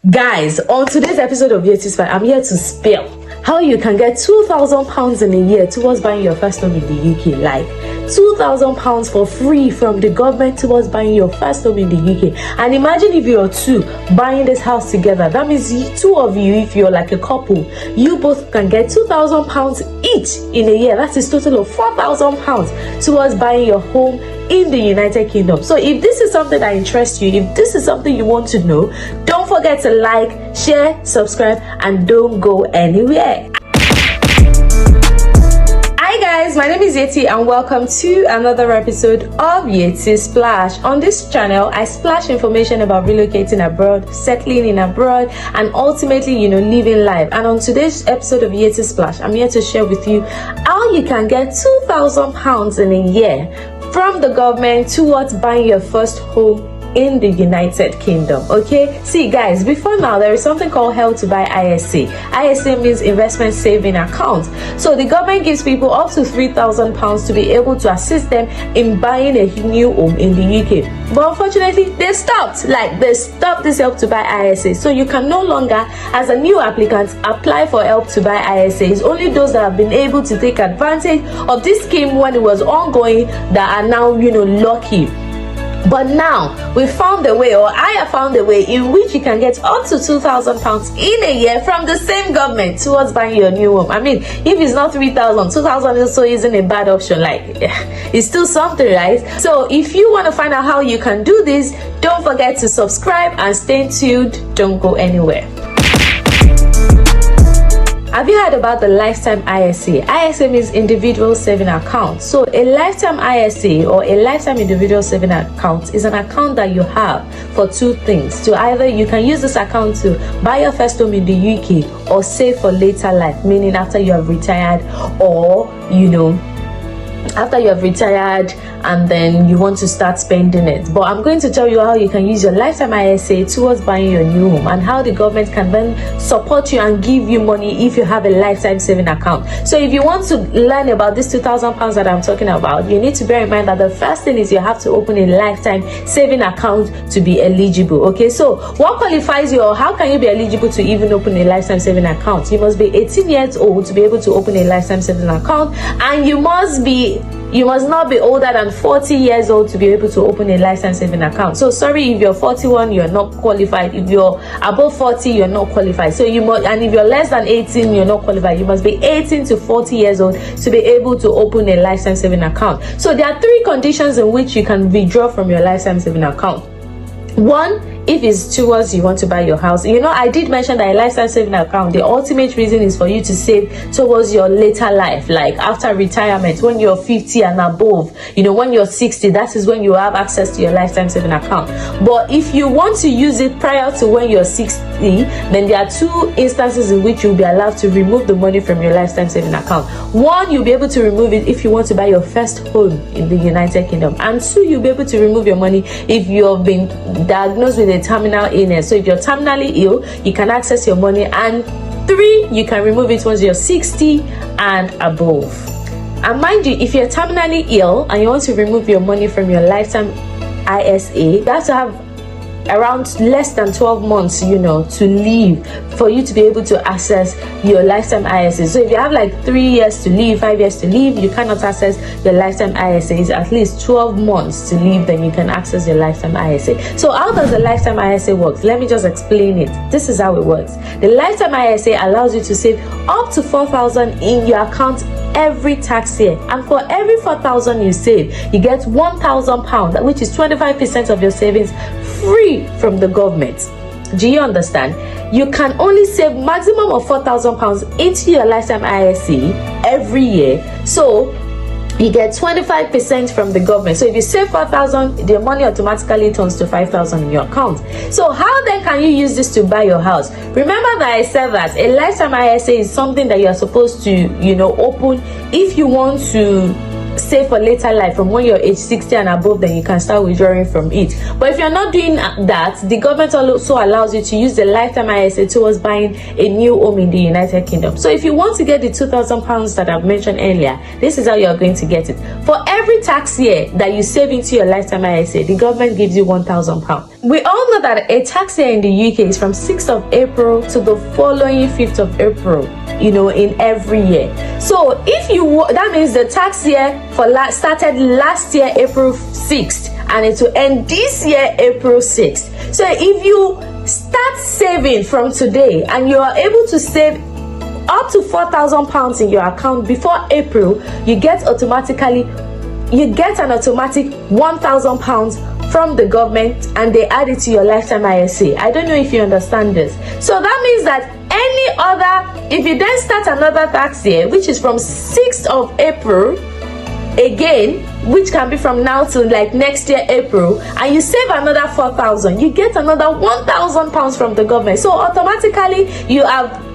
Guys, on today's episode of Yettysplash, I'm here to spill how you can get £2,000 in a year towards buying your first home in the UK. Like £2,000 for free from the government towards buying your first home in the UK. And imagine if you're two buying this house together. That means two of you, if you're like a couple, you both can get £2,000 each in a year. That is total of £4,000 towards buying your home in the United Kingdom. So if this is something that interests you, if this is something you want to know, don't forget to like, share, subscribe, and don't go anywhere. Hi guys, my name is Yeti and welcome to another episode of Yettysplash. On this channel, I splash information about relocating abroad, settling in abroad, and ultimately, living life. And on today's episode of Yettysplash, I'm here to share with you how you can get £2,000 in a year from the government towards buying your first home in the United Kingdom. Okay, see guys, before now there is something called Help to Buy ISA. ISA means investment saving account. So the government gives people up to £3,000 to be able to assist them in buying a new home in the UK. But unfortunately, they stopped this Help to Buy ISA. So you can no longer, as a new applicant, apply for Help to Buy ISA. It's only those that have been able to take advantage of this scheme when it was ongoing that are now, lucky. But now we found a way, or I have found a way in which you can get up to £2,000 in a year from the same government towards buying your new home. I mean, if it's not 3,000, 2,000 also isn't a bad option. It's still something, right? So if you want to find out how you can do this, don't forget to subscribe and stay tuned. Don't go anywhere. Have you heard about the lifetime ISA? ISA means individual saving account. So a lifetime ISA or a lifetime individual saving account is an account that you have for two things. To either you can use this account to buy your first home in the UK or save for later life, meaning after you have retired, or after you have retired and then you want to start spending it. But I'm going to tell you how you can use your lifetime ISA towards buying your new home and how the government can then support you and give you money if you have a lifetime saving account. So if you want to learn about this £2,000 that I'm talking about, you need to bear in mind that the first thing is you have to open a lifetime saving account to be eligible. Okay, so what qualifies you, or how can you be eligible to even open a lifetime saving account? You must be 18 years old to be able to open a lifetime saving account, and you must not be older than 40 years old to be able to open a lifetime saving account. So sorry, if you're 41, you're not qualified. If you're above 40, you're not qualified. So you must, and if you're less than 18, you're not qualified. You must be 18 to 40 years old to be able to open a lifetime saving account. So there are three conditions in which you can withdraw from your lifetime saving account. One, if it's towards you want to buy your house. I did mention that a lifetime saving account, the ultimate reason is for you to save towards your later life, like after retirement, when you're 50 and above, when you're 60, that is when you have access to your lifetime saving account. But if you want to use it prior to when you're 60, then there are two instances in which you'll be allowed to remove the money from your lifetime saving account. One, you'll be able to remove it if you want to buy your first home in the United Kingdom. And two, you'll be able to remove your money if you've been diagnosed with a terminal illness. So if you're terminally ill, you can access your money. And three, you can remove it once you're 60 and above. And mind you, if you're terminally ill and you want to remove your money from your lifetime ISA, you have to have around less than 12 months, to live for you to be able to access your lifetime ISA. So if you have like 3 years to live, 5 years to live, you cannot access your lifetime ISA. It's at least 12 months to live, then you can access your lifetime ISA. So how does the lifetime ISA work? Let me just explain it. This is how it works. The lifetime ISA allows you to save up to £4,000 in your account every tax year, and for every £4,000 you save, you get £1,000, which is 25% of your savings, free from the government. Do you understand? You can only save maximum of £4,000 into your lifetime ISA every year. So you get 25% from the government. So if you save 4,000, the money automatically turns to 5,000 in your account. So how then can you use this to buy your house? Remember that I said that a lifetime ISA is something that you are supposed to, open if you want to save for later life from when you're age 60 and above, then you can start withdrawing from it. But if you're not doing that, the government also allows you to use the lifetime ISA towards buying a new home in the United Kingdom. So if you want to get the £2,000 that I've mentioned earlier, this is how you're going to get it. For every tax year that you save into your lifetime ISA, the government gives you £1,000. We all know that a tax year in the UK is from 6th of April to the following 5th of April, in every year. So if you, that means the tax year started last year April 6th and it will end this year April 6th. So if you start saving from today and you are able to save up to £4,000 in your account before April, you get an automatic £1,000 from the government, and they add it to your lifetime ISA. I don't know if you understand this. So that means that if you then start another tax year, which is from 6th of April again, which can be from now to like next year April, and you save another 4,000, you get another £1,000 from the government. So automatically you have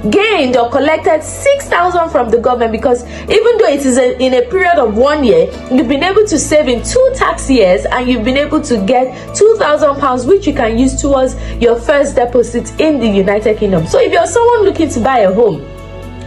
gained or collected 6,000 from the government, because even though it is in a period of 1 year, you've been able to save in 2 tax years, and you've been able to get £2,000, which you can use towards your first deposit in the United Kingdom. So if you're someone looking to buy a home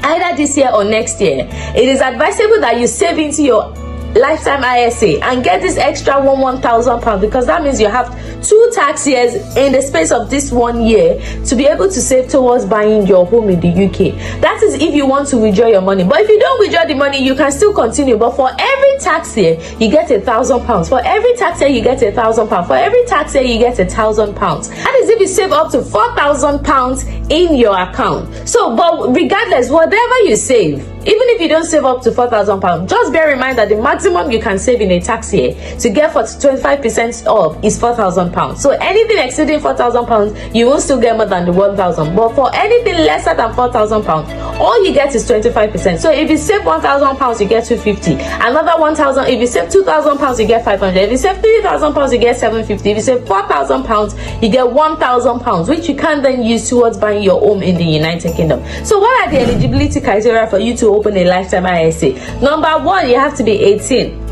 either this year or next year, it is advisable that you save into your lifetime ISA and get this extra £1,000, because that means you have 2 tax years in the space of this 1 year to be able to save towards buying your home in the UK. That is if you want to withdraw your money. But if you don't withdraw the money, you can still continue. But for every tax year, you get £1,000. For every tax year, you get £1,000. For every tax year, you get £1,000. That is if you save up to £4,000 in your account. So, but regardless, whatever you save, even if you don't save up to £4,000, just bear in mind that the maximum you can save in a tax year to get for 25% off is £4,000. So anything exceeding £4,000, you will still get more than the £1,000. But for anything lesser than £4,000, all you get is 25%. So if you save £1,000, you get £250. Another £1,000. If you save £2,000, you get £500. If you save £3,000, you get £750. If you save £4,000, you get £1,000, which you can then use towards buying your home in the United Kingdom. So what are the eligibility criteria for you to open a lifetime ISA? Number 1, you have to be 18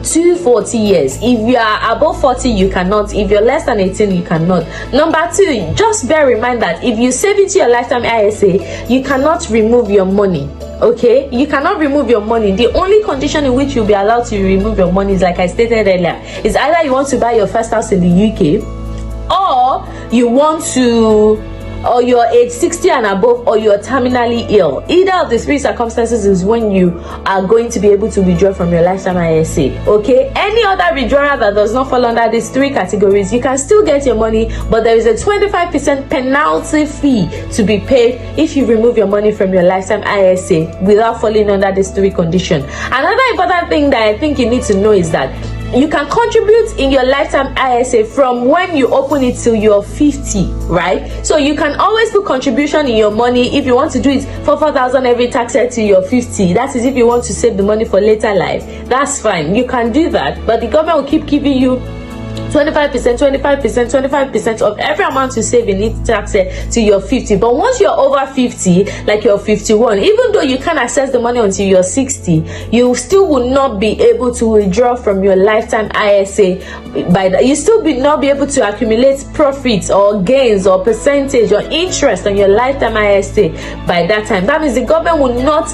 to 40 years. If you are above 40, you cannot. If you're less than 18, you cannot. Number 2, just bear in mind that if you save into your lifetime ISA, you cannot remove your money. Okay, you cannot remove your money. The only condition in which you'll be allowed to remove your money is, like I stated earlier, is either you want to buy your first house in the UK, or you want to, or you're age 60 and above, or you're terminally ill. Either of the 3 circumstances is when you are going to be able to withdraw from your lifetime ISA. Okay, any other withdrawal that does not fall under these 3 categories, you can still get your money, but there is a 25% penalty fee to be paid if you remove your money from your lifetime ISA without falling under these 3 conditions. Another important thing that I think you need to know is that you can contribute in your lifetime ISA from when you open it till you're 50, right? So you can always put contribution in your money if you want to do it for 4,000 every tax year till you're 50. That is if you want to save the money for later life. That's fine. You can do that, but the government will keep giving you 25% of every amount you save in each tax year till you're 50. But once you're over 50, like you're 51, even though you can't access the money until you're 60, you still will not be able to withdraw from your lifetime ISA by that. You still not be able to accumulate profits or gains or percentage or interest on your lifetime ISA by that time. That means the government will not,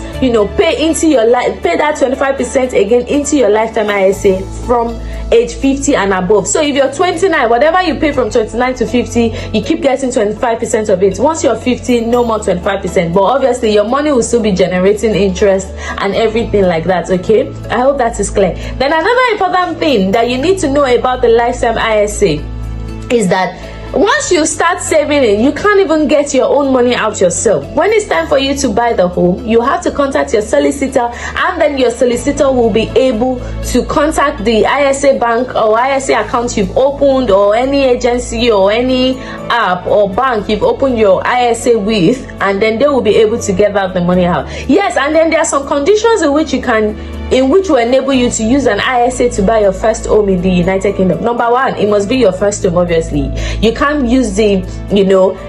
pay into your pay that 25% again into your lifetime ISA from age 50 and above. So if you're 29, whatever you pay from 29 to 50, you keep getting 25% of it. Once you're 50, no more 25%. But obviously your money will still be generating interest and everything like that. Okay, I hope that is clear. Then another important thing that you need to know about the lifetime ISA is that once you start saving it, you can't even get your own money out yourself. When it's time for you to buy the home, you have to contact your solicitor, and then your solicitor will be able to contact the ISA bank or ISA account you've opened, or any agency or any app or bank you've opened your ISA with, and then they will be able to get out the money out. Yes, and then there are some conditions in which you can in which will enable you to use an ISA to buy your first home in the United Kingdom. Number one, it must be your first home, obviously. You can't use the,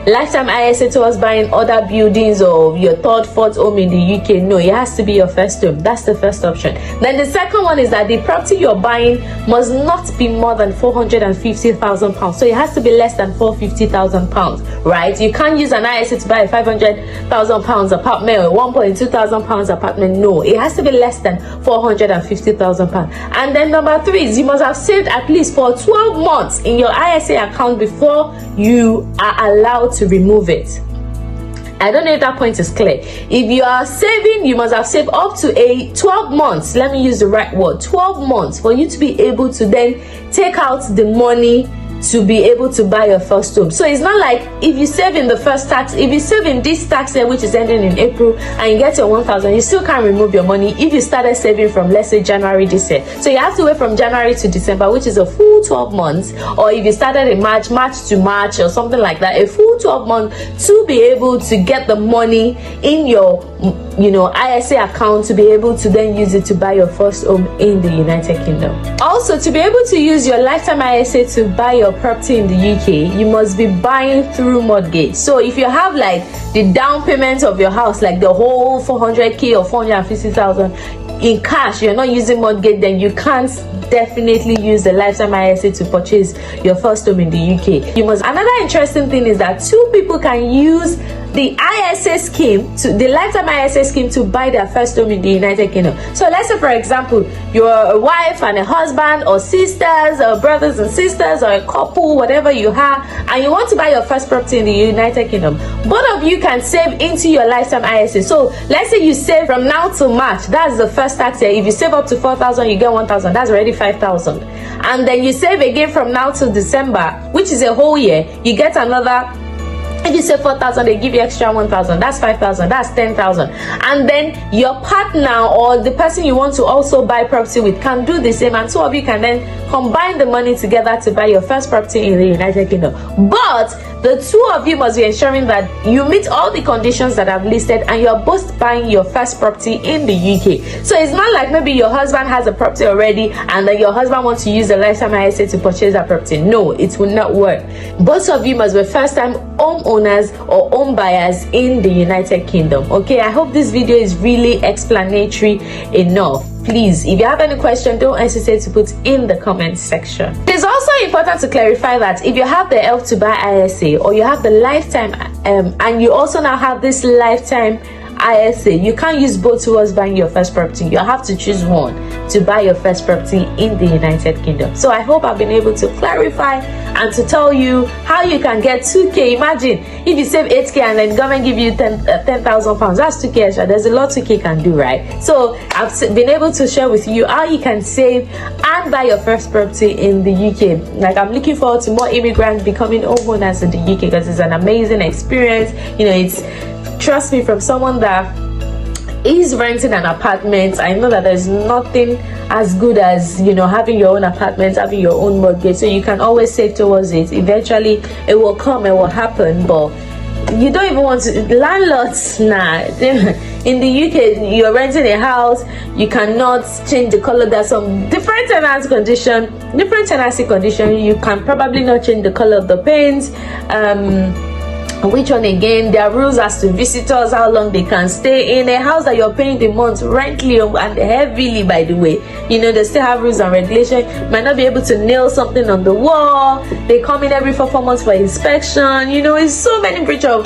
lifetime ISA towards buying other buildings or your third, fourth home in the UK. No, it has to be your first home. That's the first option. Then the second one is that the property you're buying must not be more than £450,000. So it has to be less than £450,000, right? You can't use an ISA to buy a £500,000 apartment or £1,200 apartment. No, it has to be less than £450,000. And then number three is you must have saved at least for 12 months in your ISA account before you are allowed to remove it. I don't know if that point is clear. If you are saving, you must have saved up to 12 months. Let me use the right word, 12 months, for you to be able to then take out the money to be able to buy your first home. So it's not like if you save in the first tax, if you save in this tax year, which is ending in April, and you get your 1,000, you still can't remove your money if you started saving from, let's say, January this year. So you have to wait from January to December, which is a full 12 months, or if you started in March to March or something like that, a full 12 months to be able to get the money in your ISA account to be able to then use it to buy your first home in the United Kingdom. Also, to be able to use your lifetime ISA to buy your property in the UK, you must be buying through mortgage. So if you have like the down payment of your house, like the whole 400k or 450,000 in cash, you're not using mortgage, then you can't definitely use the lifetime ISA to purchase your first home in the UK. Another interesting thing is that two people can use the ISA scheme, the lifetime ISA scheme, to buy their first home in the United Kingdom. So let's say, for example, you're a wife and a husband, or sisters, or brothers and sisters, or a couple, whatever you have, and you want to buy your first property in the United Kingdom. Both of you can save into your lifetime ISA. So let's say you save from now to March, that's the first tax year. If you save up to 4,000, you get 1,000, that's already 5,000. And then you save again from now to December, which is a whole year, you get another. If you say 4,000, they give you extra 1,000. That's 5,000. That's 10,000. And then your partner or the person you want to also buy property with can do the same, and two of you can then combine the money together to buy your first property in the United Kingdom. But the two of you must be ensuring that you meet all the conditions that I've listed, and you're both buying your first property in the UK. So it's not like maybe your husband has a property already and then your husband wants to use the lifetime ISA to purchase that property. No, it will not work. Both of you must be first-time homeowners or home buyers in the United Kingdom. Okay, I hope this video is really explanatory enough. Please, if you have any question, don't hesitate to put in the comment section. It is also important to clarify that if you have the Help to Buy ISA, or you have the lifetime and you also now have this lifetime ISA, you can't use both towards buying your first property. You have to choose one to buy your first property in the United Kingdom. So I hope I've been able to clarify and to tell you how you can get 2k. Imagine if you save 8k and then government give you 10,000 pounds. That's 2k extra. There's a lot 2k can do, right? So I've been able to share with you how you can save and buy your first property in the UK. Like, I'm looking forward to more immigrants becoming homeowners in the UK, because it's an amazing experience. It's, trust me, from someone that is renting an apartment, I know that there's nothing as good as having your own apartment, having your own mortgage. So you can always save towards it. Eventually it will come, it will happen, but you don't even want to. Landlords, nah. In the UK, you're renting a house, you cannot change the color. There's some different tenancy condition. You can probably not change the color of the paints. Which one again? There are rules as to visitors, how long they can stay in a house that you're paying the month rently and heavily, by the way. They still have rules and regulations. Might not be able to nail something on the wall. They come in every 4 months for inspection. It's so many breach of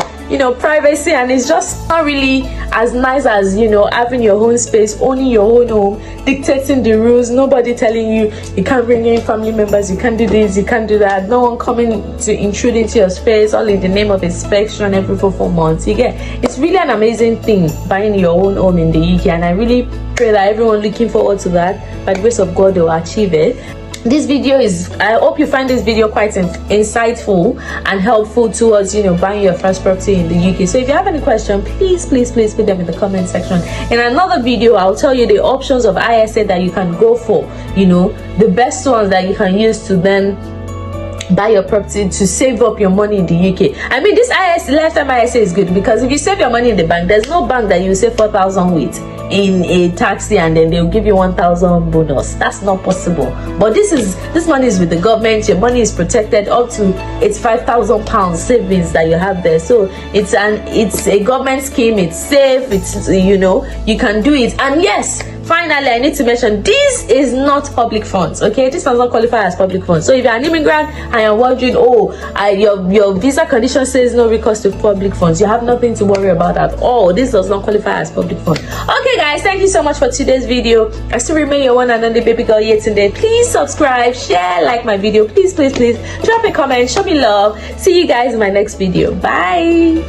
privacy, and it's just not really as nice as having your own space, owning your own home, dictating the rules, nobody telling you can't bring in family members, you can't do this, you can't do that, no one coming to intrude into your space, all in the name of inspection every 4 months. It's really an amazing thing buying your own home in the UK, and I really pray that everyone looking forward to that, by the grace of God, they will achieve it. This video is, I hope you find this video quite insightful and helpful towards buying your first property in the UK. So if you have any question, please put them in the comment section. In another video, I'll tell you the options of ISA that you can go for, the best ones that you can use to then buy your property to save up your money in the UK. I mean, this lifetime ISA is good, because if you save your money in the bank, there's no bank that you save 4,000 with. in a taxi and then they'll give you 1,000 bonus. That's not possible. But this money is with the government. Your money is protected up to it's £5,000 savings that you have there. So it's a government scheme. It's safe. It's, you know, you can do it. And yes, finally, I need to mention, this is not public funds, okay? This does not qualify as public funds. So if you're an immigrant and you're wondering, your visa condition says no recourse to public funds, you have nothing to worry about at all. This does not qualify as public funds. Okay, guys, thank you so much for today's video. I still remain your one and only baby girl Yetunde. Please subscribe, share, like my video. Please, please, please drop a comment, show me love. See you guys in my next video. Bye.